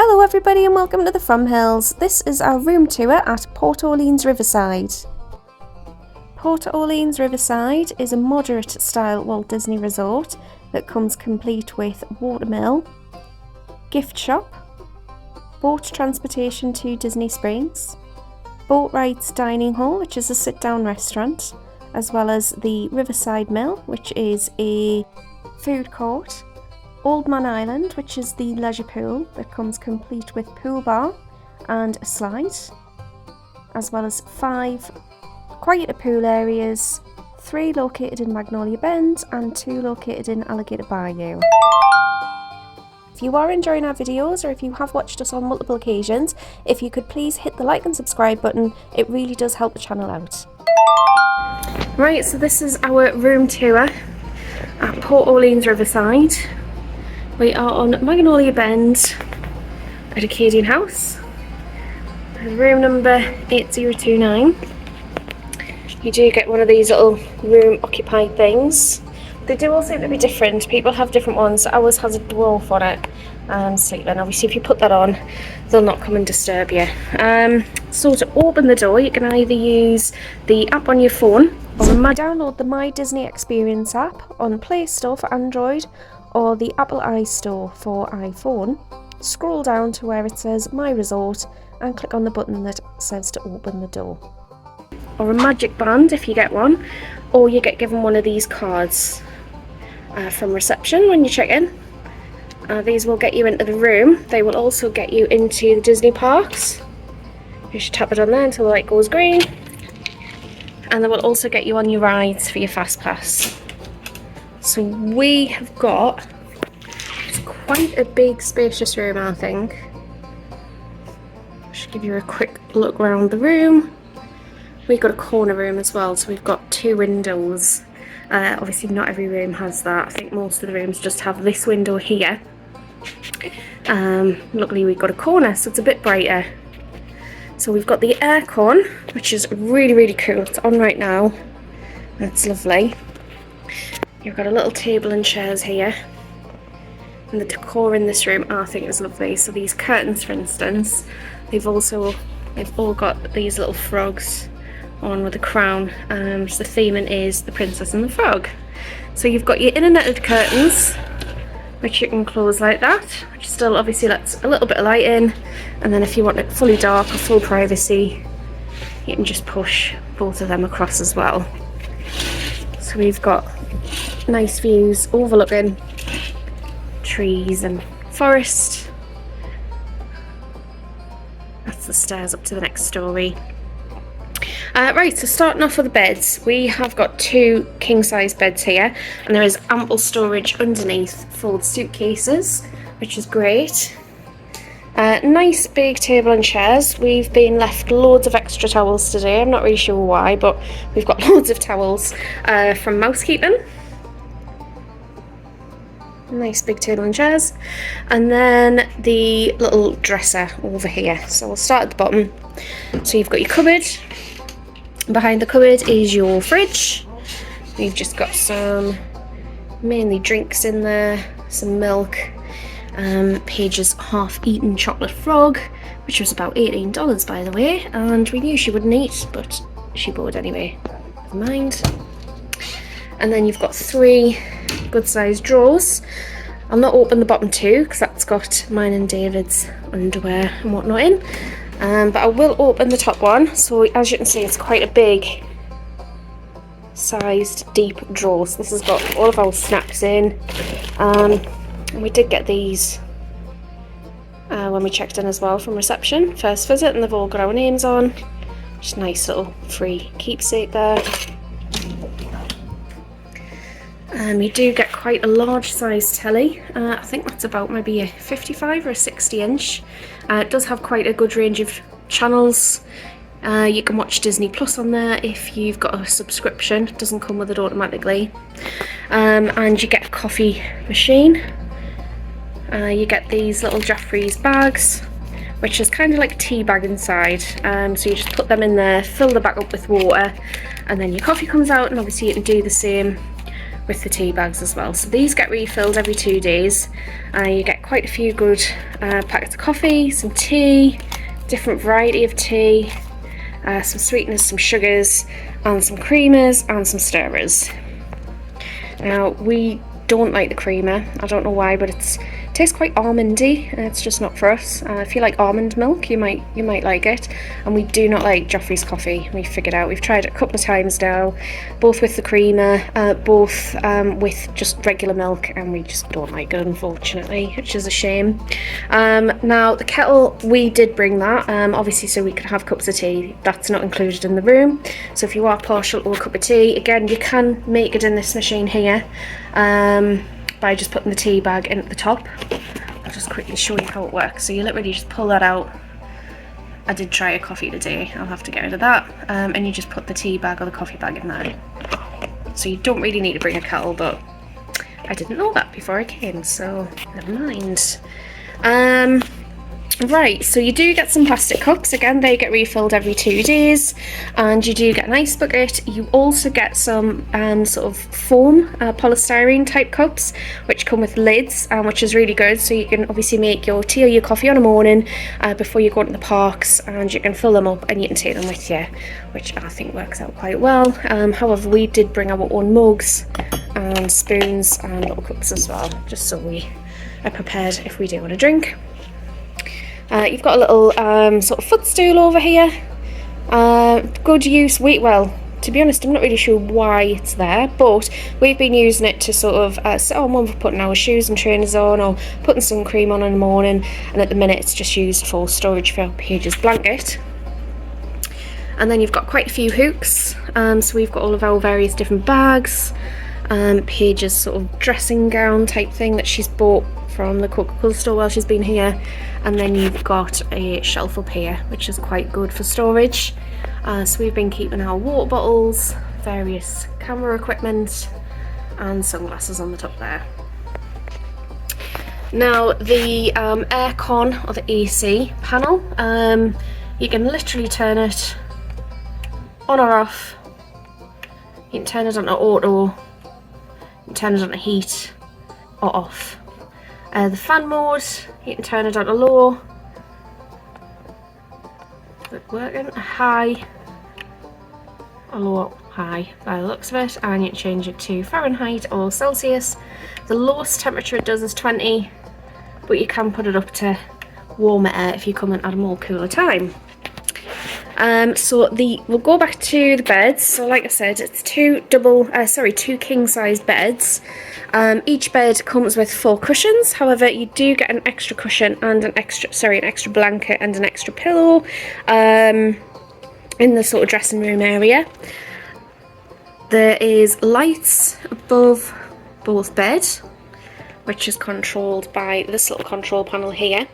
Hello everybody and welcome to the From Hills. This is our room tour at Port Orleans Riverside. Port Orleans Riverside is a moderate style Walt Disney resort that comes complete with watermill, gift shop, boat transportation to Disney Springs, boat rides dining hall which is a sit down restaurant, as well as the Riverside Mill which is a food court, Old Man Island, which is the leisure pool that comes complete with pool bar and a slide, as well as 5 quieter pool areas, 3 located in Magnolia Bend and 2 located in Alligator Bayou. If you are enjoying our videos, or if you have watched us on multiple occasions, if you could please hit the like and subscribe button, it really does help the channel out. Right, so this is our room tour at Port Orleans Riverside. We are on Magnolia Bend at Acadian House, room number 8029. You do get one of these little room occupied things. They do all seem to be different. People have different ones. Ours has a dwarf on it and sleeping. Obviously if you put that on, they'll not come and disturb you. So to open the door, you can either use the app on your phone, or download the My Disney Experience app on Play Store for Android, or the Apple iStore for iPhone. Scroll down to where it says My Resort and click on the button that says to open the door. Or a magic band if you get one, or you get given one of these cards from reception when you check in. These will get you into the room. They will also get you into the Disney parks. You should tap it on there until the light goes green, and they will also get you on your rides for your fast pass. So we have got, it's quite a big spacious room, I think. I should give you a quick look around the room. We've got a corner room as well, so we've got 2 windows. Obviously not every room has that. I think most of the rooms just have this window here. Luckily we've got a corner, so it's a bit brighter. So we've got the aircon, which is really cool. It's on right now. That's lovely. You've got a little table and chairs here, and the decor in this room I think is lovely. So these curtains, for instance, they've all got these little frogs on with a crown. So the theming is the Princess and the Frog. So you've got your inner netted curtains, which you can close like that, which still obviously lets a little bit of light in, and then if you want it fully dark or full privacy, you can just push both of them across as well. So we've got nice views overlooking trees and forest. That's the stairs up to the next story. Right, so starting off with the beds, we have got 2 king-size beds here, and there is ample storage underneath for suitcases, which is great. Nice big table and chairs. We've been left loads of extra towels today. I'm not really sure why, but we've got loads of towels from mousekeeping. Nice big table and chairs, and then the little dresser over here. So we'll start at the bottom. So you've got your cupboard. Behind the cupboard is your fridge. We've just got some mainly drinks in there, some milk, Paige's half-eaten chocolate frog, which was about $18 by the way, and we knew she wouldn't eat, but she bought anyway. Never mind. And then you've got 3 good-sized drawers. I'll not open the bottom 2 because that's got mine and David's underwear and whatnot in. But I will open the top one. So as you can see, it's quite a big sized deep drawer. So this has got all of our snacks in. And we did get these when we checked in as well from reception, first visit, and they've all got our names on. Just a nice little free keepsake there. You do get quite a large size telly. I think that's about maybe a 55 or a 60 inch. It does have quite a good range of channels. You can watch Disney Plus on there if you've got a subscription. It doesn't come with it automatically. And you get a coffee machine. You get these little Jeffrey's bags, which is kind of like a tea bag inside. So you just put them in there, fill the bag up with water, and then your coffee comes out, and obviously you can do the same with the tea bags as well. So these get refilled every 2 days. You get quite a few good packets of coffee, some tea, different variety of tea, some sweeteners, some sugars, and some creamers and some stirrers. Now we don't like the creamer. I don't know why, but it tastes quite almondy, and it's just not for us. If you like almond milk, you might like it. And we do not like Joffrey's coffee. We figured out. We've tried it a couple of times now, both with the creamer, both with just regular milk, and we just don't like it, unfortunately, which is a shame. Now the kettle, we did bring that, obviously, so we could have cups of tea. That's not included in the room. So if you are partial to a cup of tea, again, you can make it in this machine here. By just putting the tea bag in at the top. I'll just quickly show you how it works. So you literally just pull that out. I did try a coffee today, I'll have to get rid of that. And you just put the tea bag or the coffee bag in there. So you don't really need to bring a kettle, but I didn't know that before I came, so never mind. Right, so you do get some plastic cups. Again, they get refilled every 2 days, and you do get an ice bucket. You also get some sort of foam, polystyrene type cups, which come with lids, which is really good. So you can obviously make your tea or your coffee on a morning before you go to the parks, and you can fill them up and you can take them with you, which I think works out quite well. However, we did bring our own mugs and spoons and little cups as well, just so we are prepared if we do want to drink. You've got a little sort of footstool over here. Good use. Well, to be honest, I'm not really sure why it's there, but we've been using it to sort of sit on one for putting our shoes and trainers on, or putting sun cream on in the morning, and at the minute it's just used for storage for Paige's blanket. And then you've got quite a few hooks, so we've got all of our various different bags, Paige's sort of dressing gown type thing that she's bought from the Coca-Cola store while she's been here, and then you've got a shelf up here which is quite good for storage. So we've been keeping our water bottles, various camera equipment, and sunglasses on the top there. Now the aircon or the AC panel, you can literally turn it on or off. You can turn it on auto, you can turn it on heat or off. The fan mode, you can turn it on to low, is it working? High, or low, high by the looks of it, and you can change it to Fahrenheit or Celsius. The lowest temperature it does is 20, but you can put it up to warmer air if you come in at a more cooler time. So we'll go back to the beds. So like I said, it's two king-sized beds. Each bed comes with 4 cushions. However, you do get an extra cushion and an extra blanket and an extra pillow in the sort of dressing room area. There is lights above both beds, which is controlled by this little control panel here.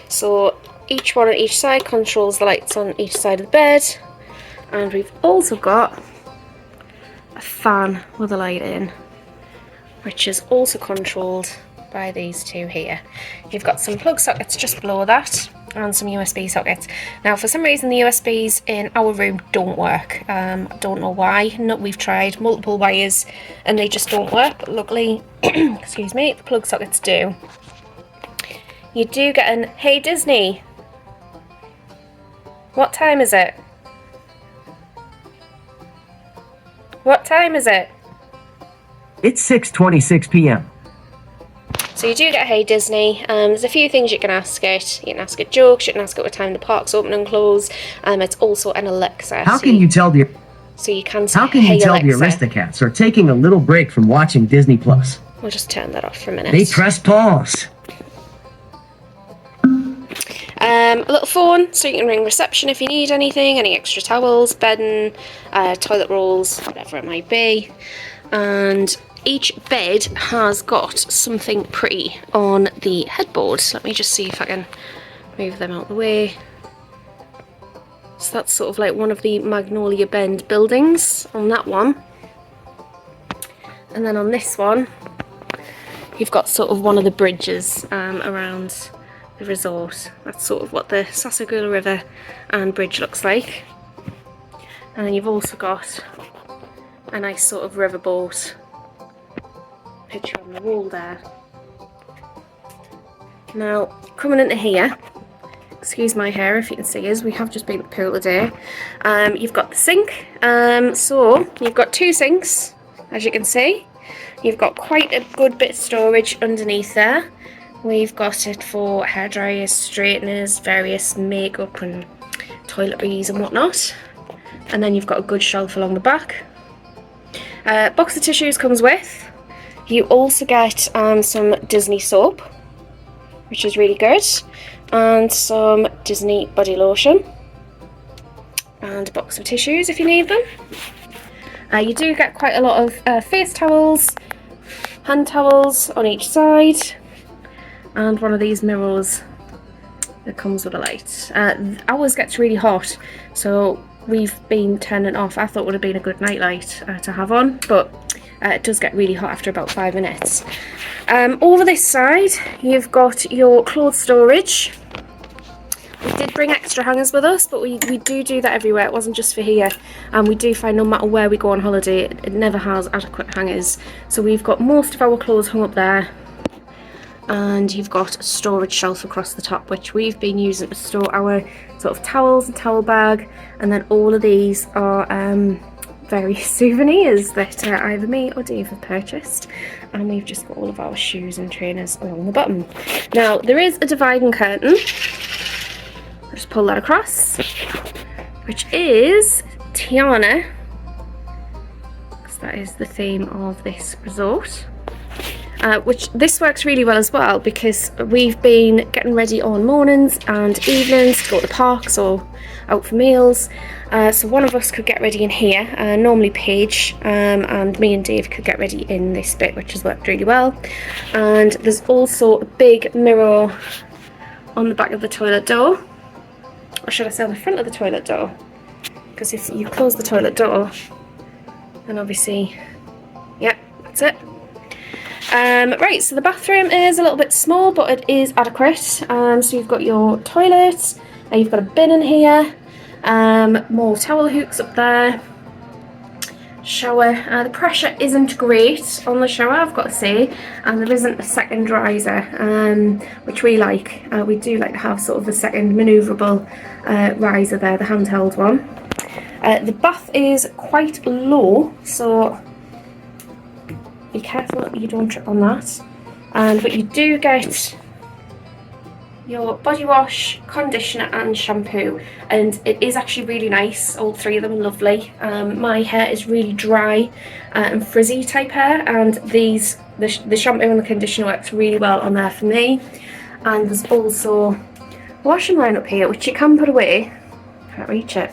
So each one on each side controls the lights on each side of the bed, and we've also got a fan with a light in, which is also controlled by these two here. You've got some plug sockets just below that and some USB sockets. Now for some reason the USBs in our room don't work. I don't know why. No, we've tried multiple wires and they just don't work, but luckily excuse me, the plug sockets do. You do get an "Hey Disney, what time is it? What time is it?" It's 6:26 p.m. So you do get "Hey Disney." There's a few things you can ask it. You can ask it jokes, you can ask it what time the parks open and close. It's also an Alexa. How can you tell the Aristocats are taking a little break from watching Disney Plus? We'll just turn that off for a minute. They press pause. A little phone, so you can ring reception if you need anything, any extra towels, bedding, toilet rolls, whatever it might be. And each bed has got something pretty on the headboard. So let me just see if I can move them out of the way. So that's sort of like one of the Magnolia Bend buildings on that one. And then on this one, you've got sort of one of the bridges around the resort. That's sort of what the Sasagula River and bridge looks like. And then you've also got a nice sort of riverboat picture on the wall there. Now, coming into here, excuse my hair if you can see us, we have just been at the pool today. You've got the sink, so you've got 2 sinks, as you can see. You've got quite a good bit of storage underneath there. We've got it for hairdryers, straighteners, various makeup and toiletries and whatnot. And then you've got a good shelf along the back. Box of tissues comes with. You also get some Disney soap, which is really good, and some Disney body lotion, and a box of tissues if you need them. You do get quite a lot of face towels, hand towels on each side, and one of these mirrors that comes with a light. Ours gets really hot, so we've been turning off. I thought it would have been a good night light to have on, but it does get really hot after about 5 minutes. Over this side, you've got your clothes storage. We did bring extra hangers with us, but we do that everywhere. It wasn't just for here. And we do find no matter where we go on holiday, it never has adequate hangers. So we've got most of our clothes hung up there. And you've got a storage shelf across the top, which we've been using to store our sort of towels and towel bag. And then all of these are various souvenirs that either me or Dave have purchased. And we've just got all of our shoes and trainers along the bottom. Now, there is a dividing curtain. I'll just pull that across, which is Tiana, because that is the theme of this resort. Which this works really well as well, because we've been getting ready on mornings and evenings to go to the parks or out for meals. So one of us could get ready in here, normally Paige, and me and Dave could get ready in this bit, which has worked really well. And there's also a big mirror on the back of the toilet door, or should I say on the front of the toilet door, because if you close the toilet door, then obviously, yeah, that's it. Right, so the bathroom is a little bit small, but it is adequate. So you've got your toilet, you've got a bin in here, more towel hooks up there, shower. The pressure isn't great on the shower, I've got to say, and there isn't a second riser, which we like. We do like to have sort of the second manoeuvrable riser there, the handheld one. The bath is quite low, so be careful that you don't trip on that. But you do get your body wash, conditioner and shampoo, and it is actually really nice. All 3 of them are lovely. My hair is really dry and frizzy type hair, and the shampoo and the conditioner works really well on there for me. And there's also a washing line up here, which you can put away. Can't reach it.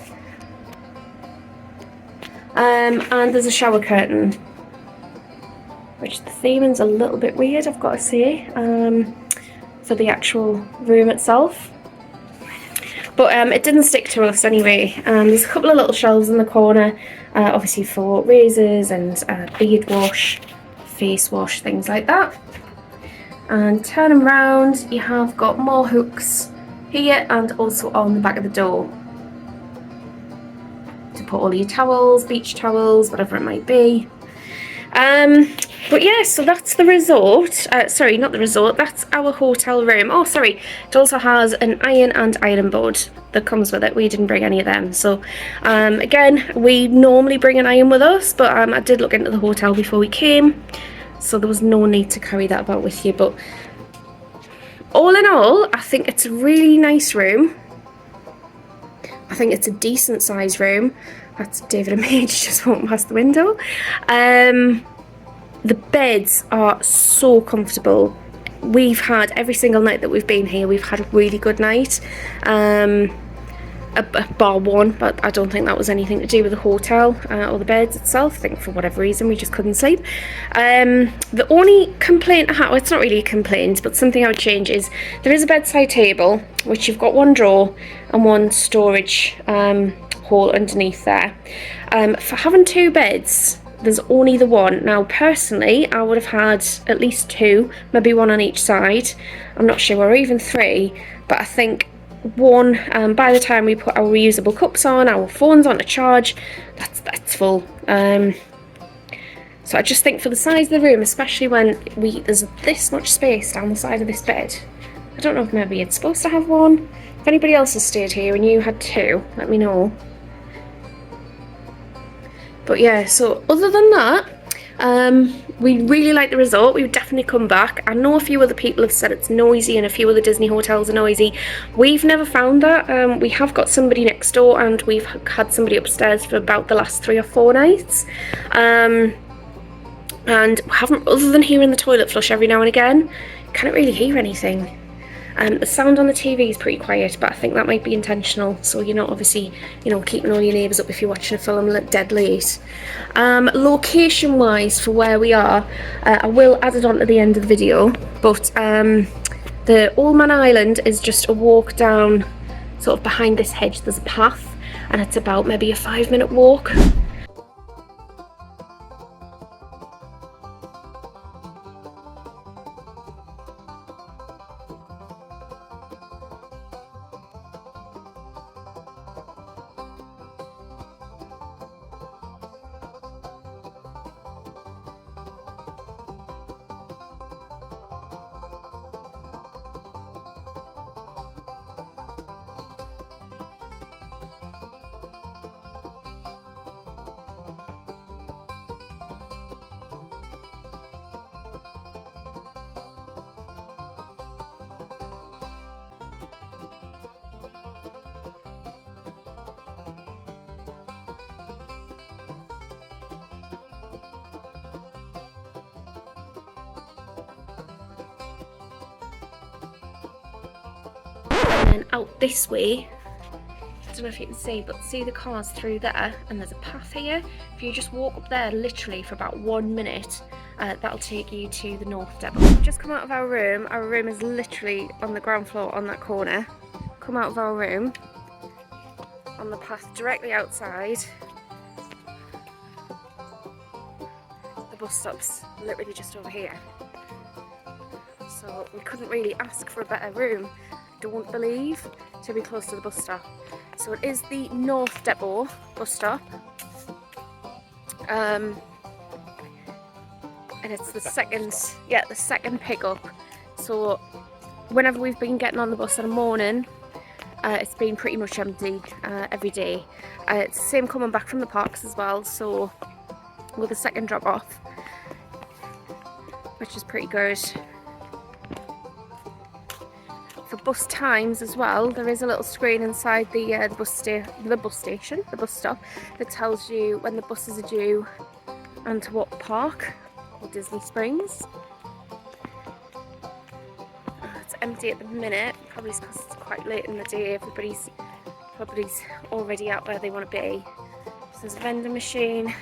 And there's a shower curtain, which the theming's a little bit weird, I've got to say, for the actual room itself. But it didn't stick to us anyway. There's a couple of little shelves in the corner, obviously for razors and beard wash, face wash, things like that. And turning round, you have got more hooks here and also on the back of the door to put all your towels, beach towels, whatever it might be. But yeah, so that's the resort. Sorry, not the resort, that's our hotel room. Oh, sorry, it also has an iron and iron board that comes with it. We didn't bring any of them. So, again, we normally bring an iron with us, but I did look into the hotel before we came, so there was no need to carry that about with you. But all in all, I think it's a really nice room. I think it's a decent sized room. That's David and Paige just walking past the window. The beds are so comfortable. We've had, every single night that we've been here, we've had a really good night. Bar one, but I don't think that was anything to do with the hotel or the beds itself. I think for whatever reason we just couldn't sleep. The only complaint I have, well, it's not really a complaint, but something I would change is there is a bedside table, which you've got one drawer and one storage hole underneath there. For having 2 beds, there's only the one. Now personally, I would have had at least 2, maybe 1 on each side. I'm not sure, or even 3, but I think 1, by the time we put our reusable cups on, our phones on to charge, that's full. So So I just think for the size of the room, especially when there's this much space down the side of this bed, I don't know if maybe it's supposed to have one. If anybody else has stayed here and you had two, let me know. But yeah, so other than that, we really like the result. We would definitely come back. I know a few other people have said it's noisy and a few other Disney hotels are noisy. We've never found that. We have got somebody next door and we've had somebody upstairs for about the last 3 or 4 nights. And we haven't, other than hearing the toilet flush every now and again, can't really hear anything. The sound on the TV is pretty quiet, but I think that might be intentional, so you're not obviously, keeping all your neighbours up if you're watching a film dead late. Location wise for where we are, I will add it on to the end of the video, but the Old Man Island is just a walk down, sort of behind this hedge there's a path, and it's about maybe a 5-minute walk. And out this way, I don't know if you can see, but see the cars through there, and there's a path here. If you just walk up there literally for about 1 minute, that'll take you to the North Dept. We've just come out of our room is literally on the ground floor on that corner. Come out of our room, on the path directly outside. The bus stop's literally just over here. So we couldn't really ask for a better room, don't believe, to be close to the bus stop. So it is the North Dept bus stop, and it's the second pickup. So whenever we've been getting on the bus in the morning, it's been pretty much empty every day. It's the same coming back from the parks as well, so with the second drop off, which is pretty good. For bus times as well, there is a little screen inside the bus stop, that tells you when the buses are due and to what park or Disney Springs. It's empty at the minute, probably because it's quite late in the day. Everybody's already out where they want to be. So there's a vending machine.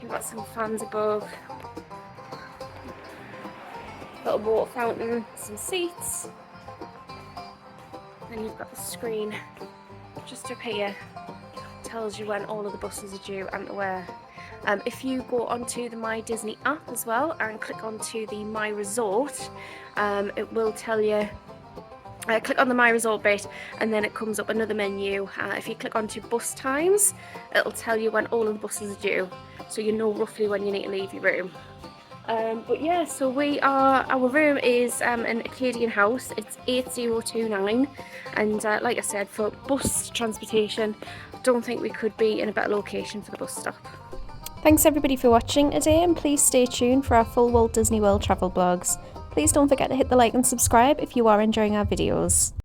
You've got some fans above, little water fountain, some seats. Then you've got the screen just up here, tells you when all of the buses are due and where. If you go onto the My Disney app as well and click onto the My Resort, it will tell you, click on the My Resort bit and then it comes up another menu. If you click onto bus times, it'll tell you when all of the buses are due, so you know roughly when you need to leave your room. But yeah, so our room is an Acadian house. It's 8029, and like I said, for bus transportation, I don't think we could be in a better location for the bus stop. Thanks everybody for watching today, and please stay tuned for our full Walt Disney World travel blogs. Please don't forget to hit the like and subscribe if you are enjoying our videos.